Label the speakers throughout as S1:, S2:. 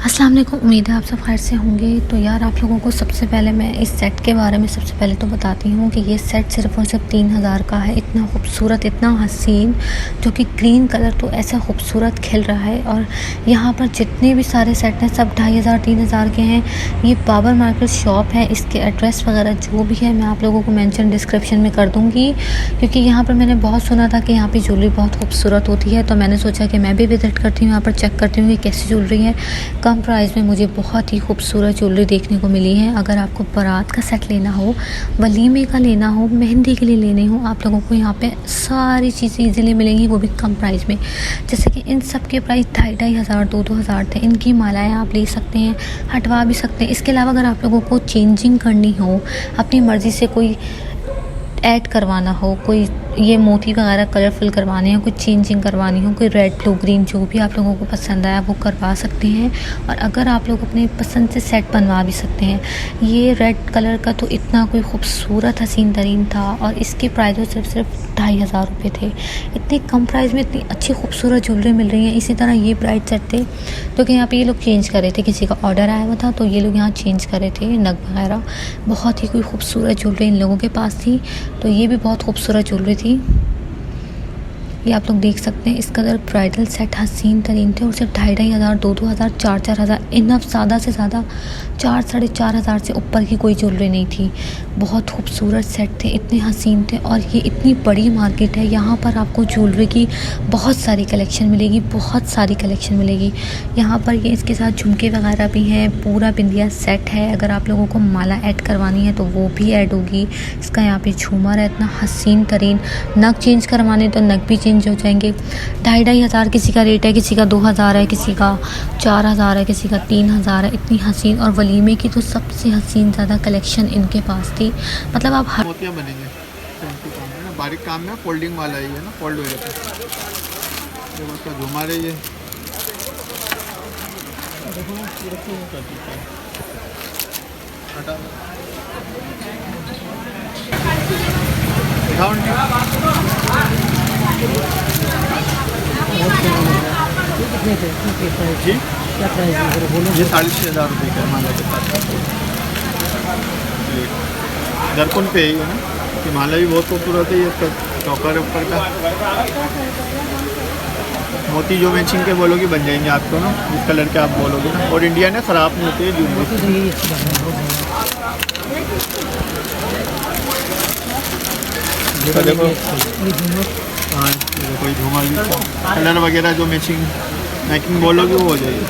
S1: अस्सलाम वालेकुम। उम्मीद है आप सब खैर से होंगे। तो यार आप लोगों को सबसे पहले मैं इस सेट के बारे में सबसे पहले तो बताती हूँ कि ये सेट सिर्फ़ और सिर्फ 3000 का है। इतना खूबसूरत, इतना हसीन, जो कि ग्रीन कलर तो ऐसा खूबसूरत खिल रहा है। और यहाँ पर जितने भी सारे सेट हैं सब 2500 3000 के हैं। ये बाबर मार्केट शॉप है। इसके एड्रेस वगैरह जो भी है मैं आप लोगों को मेंशन डिस्क्रिप्शन में कर दूँगी, क्योंकि यहाँ पर मैंने बहुत सुना था कि यहाँ पे ज्वेलरी बहुत खूबसूरत होती है। तो मैंने सोचा कि मैं भी विज़िट करती हूँ, यहाँ पर चेक करती हूँ कि कैसी ज्वेलरी है। कम प्राइस में मुझे बहुत ही खूबसूरत ज्वेलरी देखने को मिली है। अगर आपको बारात का सेट लेना हो, वलीमे का लेना हो, मेहंदी के लिए लेने हो, आप लोगों को यहाँ पे सारी चीज़ें इजीली मिलेंगी, वो भी कम प्राइस में। जैसे कि इन सब के प्राइस 2500 2-2000 थे। इनकी मालाएं आप ले सकते हैं, हटवा भी सकते हैं। इसके अलावा अगर आप लोगों को चेंजिंग करनी हो, अपनी मर्ज़ी से कोई ऐड करवाना हो, कोई ये मोती वगैरह कलरफुल करवाने हो, कोई चेंजिंग करवानी हो, कोई रेड ब्लू ग्रीन जो भी आप लोगों को पसंद आया वो करवा सकते हैं। और अगर आप लोग अपने पसंद से सेट बनवा भी सकते हैं। ये रेड कलर का तो इतना कोई खूबसूरत हसीन तरीन था और इसके प्राइस सिर्फ 2500 रुपये थे। इतने कम प्राइस में इतनी अच्छी खूबसूरत ज्वेलरी मिल रही है। इसी तरह ये ब्राइट सेट थे तो कि यहाँ पे ये लोग चेंज कर रहे थे, किसी का ऑर्डर आया हुआ था तो ये लोग यहाँ चेंज कर रहे थे नग वगैरह। बहुत ही कोई खूबसूरत ज्वेलरी इन लोगों के पास थी। तो ये भी बहुत खूबसूरत ज्वेलरी थी। ये आप लोग देख सकते हैं। इसका अगर ब्राइडल सेट हसीन तरीन थे और सिर्फ 2500 2-2000 4-4000 इनफ, ज़्यादा से ज़्यादा 4-4.5 से ऊपर की कोई ज्वेलरी नहीं थी। बहुत खूबसूरत सेट थे, इतने हसीन थे। और ये इतनी बड़ी मार्केट है, यहाँ पर आपको ज्वेलरी की बहुत सारी कलेक्शन मिलेगी, बहुत सारी कलेक्शन मिलेगी। यहाँ पर ये इसके साथ झुमके वगैरह भी हैं, पूरा बिंदिया सेट है। अगर आप लोगों को माला ऐड करवानी है तो वो भी ऐड होगी। इसका यहाँ पे झूमर है इतना हसीन तरीन। नग चेंज करवाने तो नग भी चेंज हो जाएंगे। 2500 किसी का रेट है, किसी का 2000 है, किसी का 4000 है, किसी का 3000 है। इतनी हसीन। और वलीमे की तो सबसे हसीन ज़्यादा कलेक्शन इनके पास थी। मतलब आप
S2: मोतियाँ बनेंगे ना, बारीक काम में फोल्डिंग वाला ही है ना, फोल्ड हो जाता है। ये उसका झुमार है ये। जी
S3: क्या प्राइस है बोलो।
S2: ये 6,500 रुपये का माला के साथ। दरकुन पे ही है ना, कि माला भी बहुत खूबसूरत है। ये इसका चौकर ऊपर का मोती जो मैचिंग के बोलोगे बन जाएंगे आपको ना, जिस कलर के आप बोलोगे ना। और इंडिया ने ख़राब नहीं होते हैं ज्वेलरी। देखो हाँ, कोई झूमर भी कलर वगैरह जो मैचिंग बोलोगे वो हो जाएगी।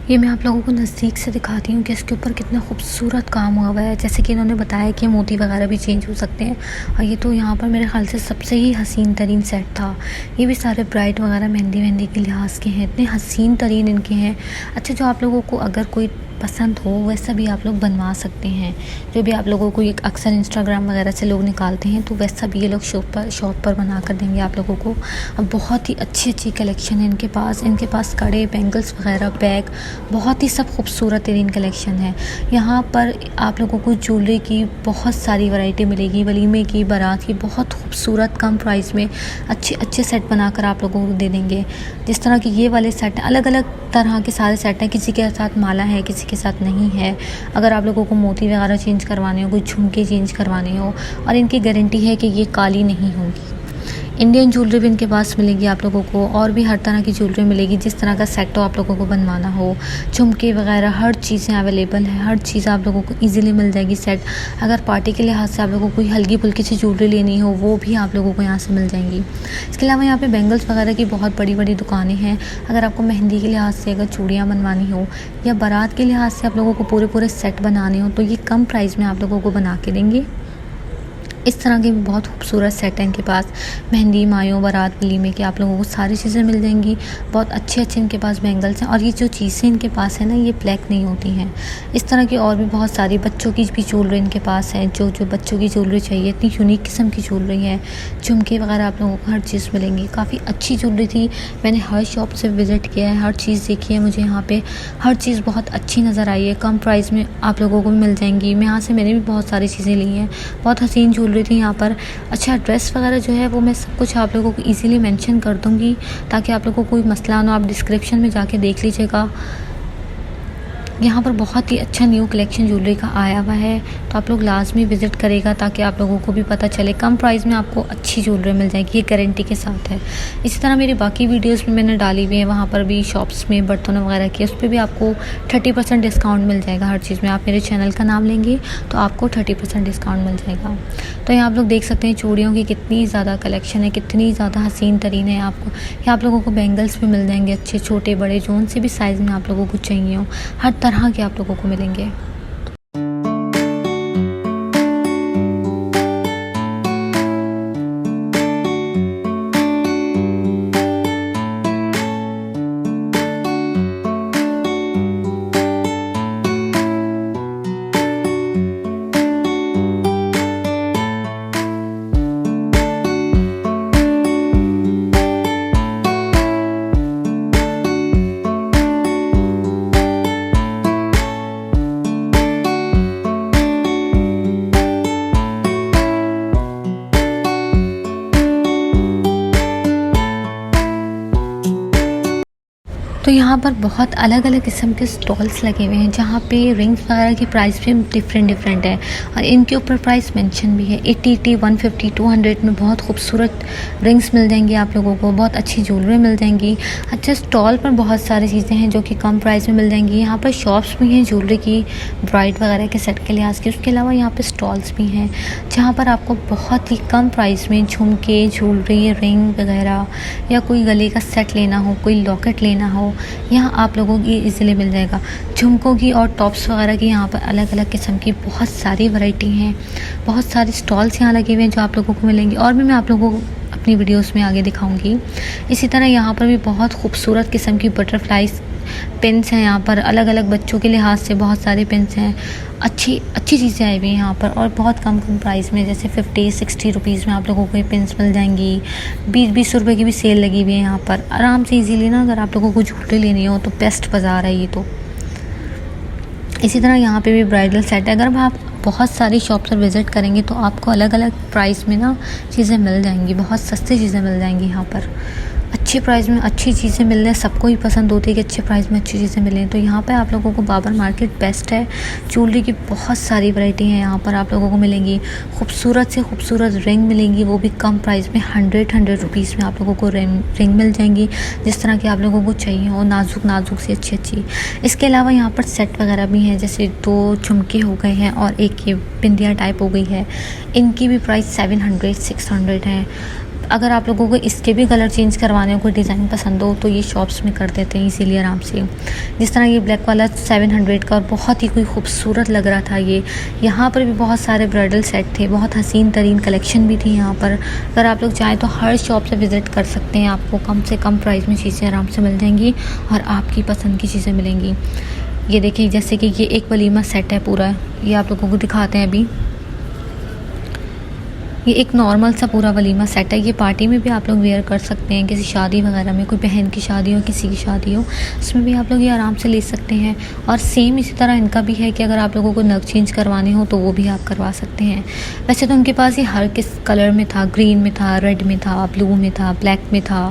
S1: ये मैं आप लोगों को नज़दीक से दिखाती हूँ कि इसके ऊपर कितना खूबसूरत काम हुआ हुआ है। जैसे कि इन्होंने बताया कि मोती वगैरह भी चेंज हो सकते हैं। और ये तो यहाँ पर मेरे ख्याल से सबसे ही हसीन तरीन सेट था। ये भी सारे ब्राइड वगैरह मेहंदी के लिहाज के हैं, इतने हसीन तरीन इनके हैं। अच्छा, जो आप लोगों को अगर कोई पसंद हो वैसा भी आप लोग बनवा सकते हैं। जो भी आप लोगों को एक अक्सर इंस्टाग्राम वगैरह से लोग निकालते हैं तो वैसा भी ये लोग शॉप पर बना कर देंगे आप लोगों को। अब बहुत ही अच्छी कलेक्शन है इनके पास कड़े, बैंगल्स वगैरह, बैग, बहुत ही सब खूबसूरत तरीन कलेक्शन है। यहाँ पर आप लोगों को ज्वेलरी की बहुत सारी वैरायटी मिलेगी, वलीमे की, बारात की, बहुत खूबसूरत कम प्राइस में अच्छे सेट बनाकर आप लोगों को दे देंगे। जिस तरह की ये वाले सेट हैं, अलग अलग तरह के सारे सेट हैं। किसी के साथ माला है, किसी के साथ नहीं है। अगर आप लोगों को मोती वगैरह चेंज करवाने हो, कोई झुमके चेंज करवाने हो, और इनकी गारंटी है कि ये काली नहीं होगी। इंडियन ज्वेलरी भी इनके पास मिलेगी आप लोगों को, और भी हर तरह की ज्वेलरी मिलेगी। जिस तरह का सेट हो आप लोगों को बनवाना हो, झुमके वगैरह हर चीज़ें अवेलेबल है। हर चीज़ आप लोगों को इजीली मिल जाएगी सेट। अगर पार्टी के लिहाज से आप लोगों को कोई हल्की फुल्की सी ज्वेलरी लेनी हो वो भी आप लोगों को यहाँ से मिल जाएंगी। इसके अलावा यहाँ पे बैंगल्स वगैरह की बहुत बड़ी दुकानें हैं। अगर आपको मेहंदी के लिहाज से अगर चूड़ियाँ बनवानी हो या बारात के लिहाज से आप लोगों को पूरे सेट बनाने हो तो ये कम प्राइस में आप लोगों को बना के देंगे। इस तरह के भी बहुत खूबसूरत सेट हैं इनके पास। मेहंदी, मायों, बारात, वलीमे के आप लोगों को सारी चीज़ें मिल जाएंगी। बहुत अच्छे अच्छे इनके पास बैंगल्स हैं और ये जो चीज़ें इनके पास है ना, ये ब्लैक नहीं होती हैं। इस तरह की और भी बहुत सारी बच्चों की भी ज्वेलरी इनके पास है। जो जो बच्चों की ज्वेलरी चाहिए, इतनी यूनिक किस्म की ज्वेलरी है, झुमके वगैरह आप लोगों को हर चीज़ मिलेंगी। काफ़ी अच्छी ज्वेलरी थी। मैंने हर शॉप से विज़िट किया है, हर चीज़ देखी है। मुझे यहाँ पे हर चीज़ बहुत अच्छी नज़र आई है। कम प्राइस में आप लोगों को मिल जाएंगी। मैं यहाँ से मैंने भी बहुत सारी चीज़ें ली हैं। बहुत हसीन ज्वेलरी थी यहाँ पर। अच्छा, एड्रेस वगैरह जो है वो मैं सब कुछ आप लोगों को इजीली मेंशन कर दूँगी ताकि आप लोगों को कोई मसला ना हो। आप डिस्क्रिप्शन में जाके देख लीजिएगा। यहाँ पर बहुत ही अच्छा न्यू कलेक्शन ज्वेलरी का आया हुआ है, तो आप लोग लाजमी विज़िट करेगा ताकि आप लोगों को भी पता चले। कम प्राइस में आपको अच्छी ज्वेलरी मिल जाएगी, ये गारंटी के साथ है। इसी तरह मेरी बाकी वीडियोस में मैंने डाली हुई है, वहाँ पर भी शॉप्स में बर्तनों वगैरह की, उस पर भी आपको 30% डिस्काउंट मिल जाएगा हर चीज़ में। आप मेरे चैनल का नाम लेंगे तो आपको 30% डिस्काउंट मिल जाएगा। तो यहाँ आप लोग देख सकते हैं चूड़ियों की कितनी ज़्यादा कलेक्शन है, कितनी ज़्यादा हसीन तरीन है। आपको यहाँ आप लोगों को बैंगल्स भी मिल जाएंगे अच्छे, छोटे बड़े, जोन से भी साइज़ में आप लोगों को चाहिए हो, हर तरह के आप लोगों को मिलेंगे। तो यहाँ पर बहुत अलग अलग किस्म के स्टॉल्स लगे हुए हैं जहाँ पे रिंग्स वगैरह की प्राइस भी डिफरेंट है और इनके ऊपर प्राइस मेंशन भी है। 80, 150, 200 में बहुत खूबसूरत रिंग्स मिल जाएंगी आप लोगों को, बहुत अच्छी ज्वेलरी मिल जाएंगी। अच्छा, स्टॉल पर बहुत सारी चीज़ें हैं जो कि कम प्राइस में मिल जाएंगी। यहाँ पर शॉप्स भी हैं ज्वेलरी की, ब्राइड वगैरह के सेट के लिहाज की। उसके अलावा यहाँ पर स्टॉल्स भी हैं जहाँ पर आपको बहुत ही कम प्राइस में झुमके, ज्वेलरी, रिंग वगैरह या कोई गले का सेट लेना हो, कोई लॉकेट लेना हो, यहाँ आप लोगों की इजीली मिल जाएगा। झुमकों की और टॉप्स वगैरह की यहाँ पर अलग अलग किस्म की बहुत सारी वैरायटी हैं। बहुत सारे स्टॉल्स यहाँ लगे हुए हैं जो आप लोगों को मिलेंगे और भी मैं आप लोगों को अपनी वीडियोस में आगे दिखाऊंगी। इसी तरह यहाँ पर भी बहुत खूबसूरत किस्म की बटरफ्लाइज पेन्स हैं। यहाँ पर अलग अलग बच्चों के लिहाज से बहुत सारे पेन्स हैं। अच्छी चीज़ें आई हुई हैं यहाँ पर और बहुत कम प्राइस में, जैसे 50-60 रुपीज़ में आप लोगों को ये पेन्स मिल जाएंगी। 20-20 रुपये की भी सेल लगी हुई है यहाँ पर। आराम से इजीली ना, अगर आप लोगों को ज्वेलरी लेनी हो तो बेस्ट बाज़ार है ये तो। इसी तरह यहाँ पे भी ब्राइडल सेट है। अगर आप बहुत सारी शॉप पर विज़िट करेंगे तो आपको अलग अलग प्राइस में ना चीज़ें मिल जाएंगी, बहुत सस्ती चीज़ें मिल जाएंगी यहाँ पर। अच्छे प्राइस में अच्छी चीज़ें मिल रही हैं, सबको ही पसंद होती है कि अच्छे प्राइस में अच्छी चीज़ें मिलें। तो यहाँ पे आप लोगों को बाबर मार्केट बेस्ट है। ज्वेलरी की बहुत सारी वैरायटी है यहाँ पर आप लोगों को मिलेंगी। खूबसूरत से खूबसूरत रिंग मिलेंगी, वो भी कम प्राइस में। 100 रुपीज़ में आप लोगों को रिंग मिल जाएंगी जिस तरह की आप लोगों को चाहिए हो, नाजुक से अच्छी। इसके अलावा यहाँ पर सेट वगैरह भी हैं, जैसे 2 झुमके हो गए हैं और एक ये बिंदिया टाइप हो गई है। इनकी भी प्राइस 700-600 है। अगर आप लोगों को इसके भी कलर चेंज करवाने हो, कोई डिज़ाइन पसंद हो तो ये शॉप्स में कर देते हैं इसीलिए आराम से। जिस तरह ये ब्लैक वाला 700 का और बहुत ही कोई खूबसूरत लग रहा था ये। यहाँ पर भी बहुत सारे ब्राइडल सेट थे, बहुत हसीन तरीन कलेक्शन भी थी यहाँ पर। अगर आप लोग चाहें तो हर शॉप से विज़िट कर सकते हैं, आपको कम से कम प्राइस में चीज़ें आराम से मिल जाएंगी और आपकी पसंद की चीज़ें मिलेंगी। ये देखिए, जैसे कि ये एक वलीमा सेट है पूरा, ये आप लोगों को दिखाते हैं अभी। ये एक नॉर्मल सा पूरा वलीमा सेट है। ये पार्टी में भी आप लोग वेयर कर सकते हैं, किसी शादी वगैरह में, कोई बहन की शादी हो, किसी की शादी हो, उसमें भी आप लोग ये आराम से ले सकते हैं। और सेम इसी तरह इनका भी है कि अगर आप लोगों को नग चेंज करवाने हो तो वो भी आप करवा सकते हैं। वैसे तो उनके पास ये हर किस कलर में था, ग्रीन में था, रेड में था, ब्लू में था, ब्लैक में था,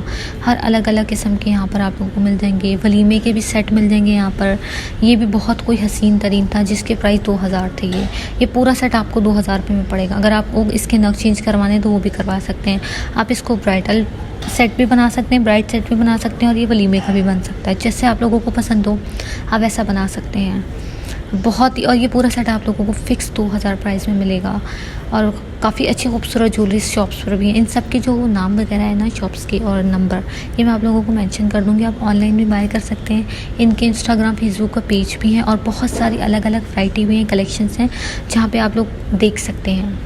S1: हर अलग अलग किस्म के यहाँ पर आप लोगों को मिल जाएंगे। वलीमे के भी सेट मिल जाएंगे यहाँ पर। ये भी बहुत कोई हसीन तरीन था जिसके प्राइस 2000 थे। ये पूरा सेट आपको 2000 रुपये में पड़ेगा। अगर आपको इसके नग चेंज करवाने तो वो भी करवा सकते हैं। आप इसको ब्राइडल सेट भी बना सकते हैं, ब्राइड सेट भी बना सकते हैं और ये वलीमे का भी बन सकता है। जैसे आप लोगों को पसंद हो आप ऐसा बना सकते हैं। बहुत ही, और ये पूरा सेट आप लोगों को फ़िक्स 2000 प्राइस में मिलेगा। और काफ़ी अच्छी खूबसूरत ज्वेलरी शॉप्स पर भी हैं। इन सब के जो नाम वगैरह है ना शॉप्स के और नंबर, ये मैं आप लोगों को मेंशन कर दूँगी। आप ऑनलाइन भी बाय कर सकते हैं। इनके इंस्टाग्राम, फेसबुक का पेज भी है और बहुत सारी अलग अलग वैरायटी भी हैं, कलेक्शंस हैं जहाँ पे आप लोग देख सकते हैं।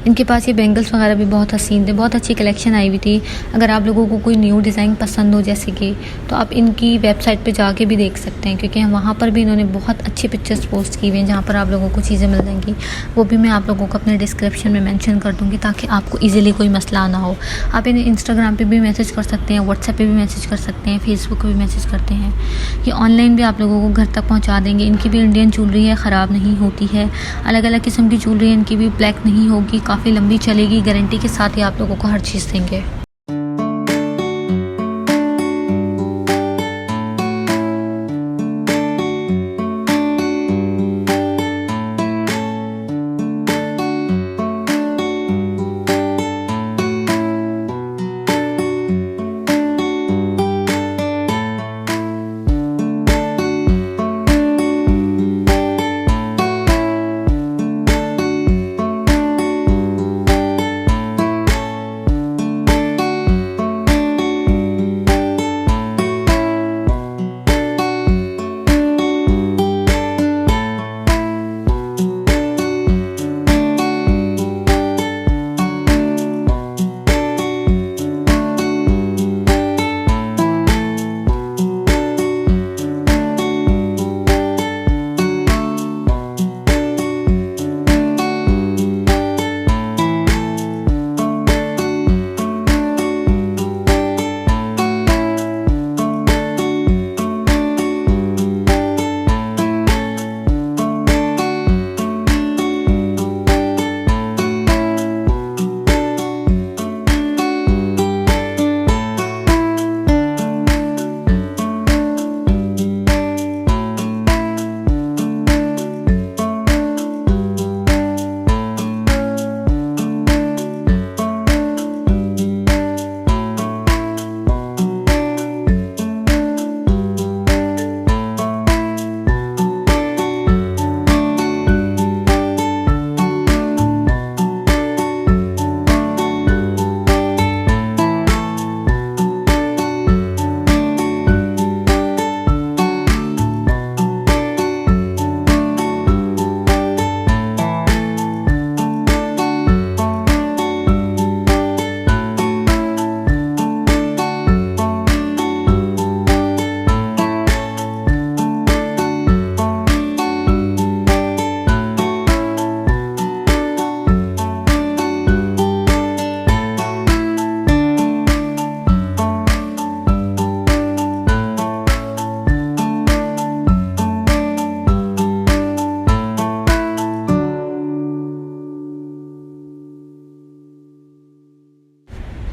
S1: इनके पास ये बैंगल्स वगैरह भी बहुत हसीन थे, बहुत अच्छी कलेक्शन आई हुई थी। अगर आप लोगों को कोई न्यू डिज़ाइन पसंद हो जैसे कि, तो आप इनकी वेबसाइट पे जाके भी देख सकते हैं, क्योंकि वहाँ पर भी इन्होंने बहुत अच्छी पिक्चर्स पोस्ट की हुई हैं जहाँ पर आप लोगों को चीज़ें मिल जाएंगी। वो भी मैं आप लोगों को अपने डिस्क्रिप्शन में मेंशन कर दूँगी ताकि आपको ईज़िली कोई मसला ना हो। आप इन्हें इंस्टाग्राम पे भी मैसेज कर सकते हैं, व्हाट्सएप पे भी मैसेज कर सकते हैं, फेसबुक पे भी मैसेज करते हैं। ये ऑनलाइन भी आप लोगों को घर तक पहुँचा देंगे। इनकी भी इंडियन ज्वेलरी है, ख़राब नहीं होती है। अलग अलग किस्म की ज्वेलरी है इनकी भी, ब्लैक नहीं होगी, काफ़ी लंबी चलेगी, गारंटी के साथ ही आप लोगों को हर चीज़ देंगे।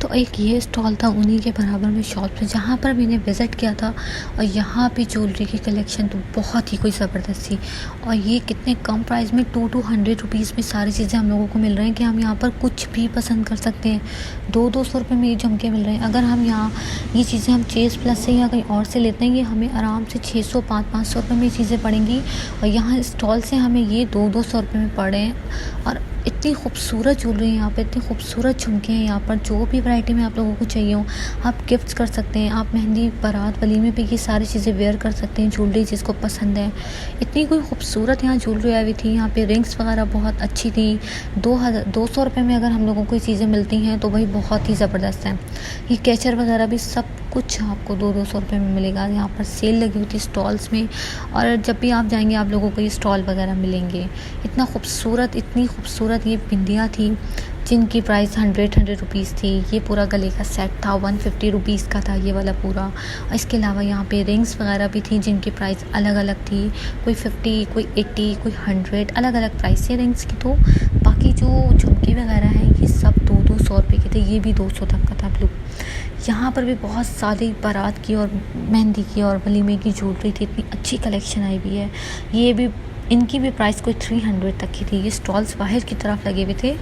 S1: तो एक ये स्टॉल था उन्हीं के बराबर में शॉप पे जहाँ पर मैंने विज़िट किया था, और यहाँ पे ज्वेलरी की कलेक्शन तो बहुत ही कोई ज़बरदस्त थी। और ये कितने कम प्राइस में 200 रुपीज़ में सारी चीज़ें हम लोगों को मिल रही हैं कि हम यहाँ पर कुछ भी पसंद कर सकते हैं। 200 रुपये में ये झुमके मिल रहे हैं। अगर हम यहाँ ये चीज़ें हम चेज़ प्लस से या कहीं और से लेते हैं, ये हमें आराम से 600 500 रुपये में ये चीज़ें पड़ेंगी, और यहाँ स्टॉल से हमें ये 200 रुपये में पड़े हैं। और इतनी खूबसूरत ज्वेलरी है यहाँ पे, इतनी खूबसूरत झुमके हैं यहाँ पर। जो भी वैरायटी में आप लोगों को चाहिए हो आप गिफ्ट्स कर सकते हैं। आप मेहंदी, बारात, वलीमे पे ये सारी चीज़ें वेयर कर सकते हैं, ज्वेलरी जिसको पसंद है। इतनी कोई खूबसूरत यहाँ ज्वेलरी आई हुई थी। यहाँ पे रिंग्स वगैरह बहुत अच्छी थी। 200 रुपये में अगर हम लोगों को ये चीज़ें मिलती हैं तो वही बहुत ही ज़बरदस्त है। ये कैचर वगैरह भी सब कुछ आपको 200 रुपये में मिलेगा। यहाँ पर सेल लगी हुई थी स्टॉल्स में, और जब भी आप जाएंगे आप लोगों को ये स्टॉल वगैरह मिलेंगे। इतना खूबसूरत, इतनी खूबसूरत ये बिंदियाँ थी जिनकी प्राइस 100 रुपीज़ थी। ये पूरा गले का सेट था, 150 रुपीज़ का था ये वाला पूरा। और इसके अलावा यहाँ पे रिंग्स वगैरह भी थी जिनकी प्राइस अलग अलग थी, कोई 50, कोई 80, कोई 100, अलग अलग प्राइस है रिंग्स की। तो बाकी जो झुमके वगैरह हैं ये सब 200 रुपये के थे। ये भी 200 तक का था ब्लू। यहाँ पर भी बहुत सारी बारात की और मेहंदी की और वलीमे की ज्वेलरी थी। इतनी अच्छी कलेक्शन आई हुई है। ये भी, इनकी भी प्राइस कोई 300 तक की थी। ये स्टॉल्स बाहर की तरफ लगे हुए थे।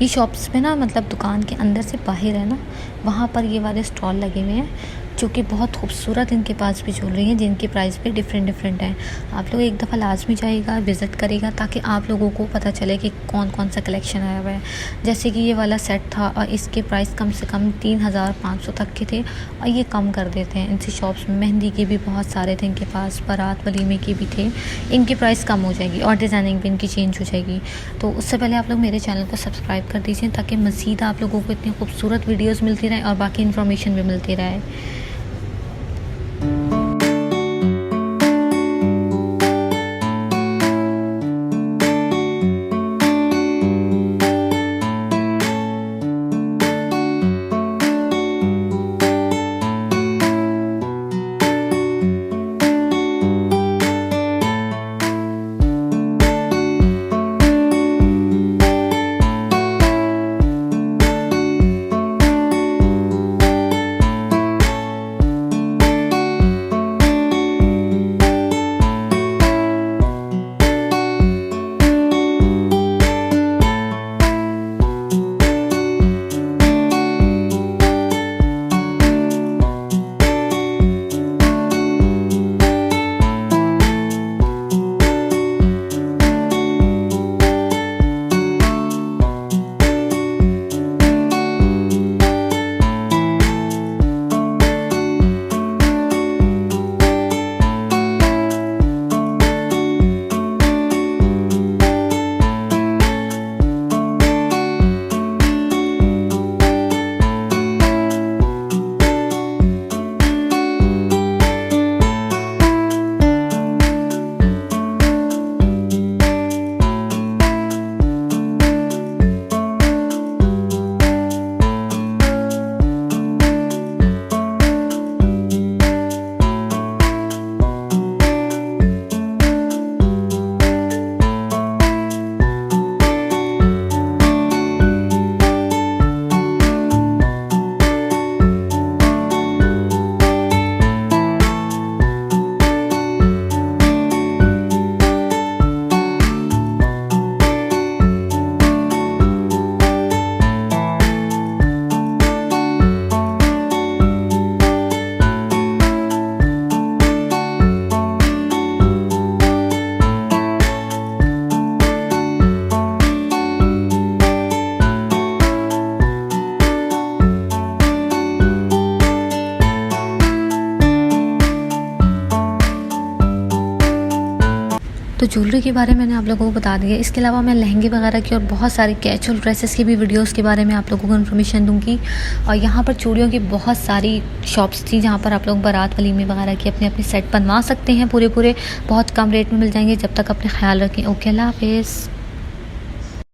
S1: ये शॉप्स पे ना, मतलब दुकान के अंदर से बाहर है ना, वहाँ पर ये वाले स्टॉल लगे हुए हैं जो कि बहुत खूबसूरत इनके पास भी ज्वेलरी है जिनकी प्राइस भी डिफरेंट है। आप लोग एक दफ़ा लाजमी जाइएगा, विज़िट करिएगा, ताकि आप लोगों को पता चले कि कौन कौन सा कलेक्शन आया हुआ है। जैसे कि ये वाला सेट था और इसके प्राइस कम से कम 3500 तक के थे और ये कम कर देते हैं इनसे शॉप्स में। मेहंदी के भी बहुत सारे थे इनके पास, बारात वलीमे के भी थे, इनकी प्राइस कम हो जाएगी और डिज़ाइनिंग भी इनकी चेंज हो जाएगी। तो उससे पहले आप लोग मेरे चैनल को सब्सक्राइब कर दीजिए ताकि मज़ीद आप लोगों को इतनी खूबसूरत वीडियोस मिलती रहे और बाकी इन्फॉर्मेशन भी मिलती रहे। तो ज्वेलरी के बारे में मैंने आप लोगों को बता दिया। इसके अलावा मैं लहंगे वगैरह की और बहुत सारी कैजुअल ड्रेसेस की भी वीडियोस के बारे में आप लोगों को इन्फॉर्मेशन दूंगी। और यहाँ पर चूड़ियों की बहुत सारी शॉप्स थी जहाँ पर आप लोग बारात वलीमे वगैरह की अपने अपने सेट बनवा सकते हैं। पूरे बहुत कम रेट में मिल जाएंगे। जब तक अपने ख्याल रखें। ओके, अल्लाह हाफिज़।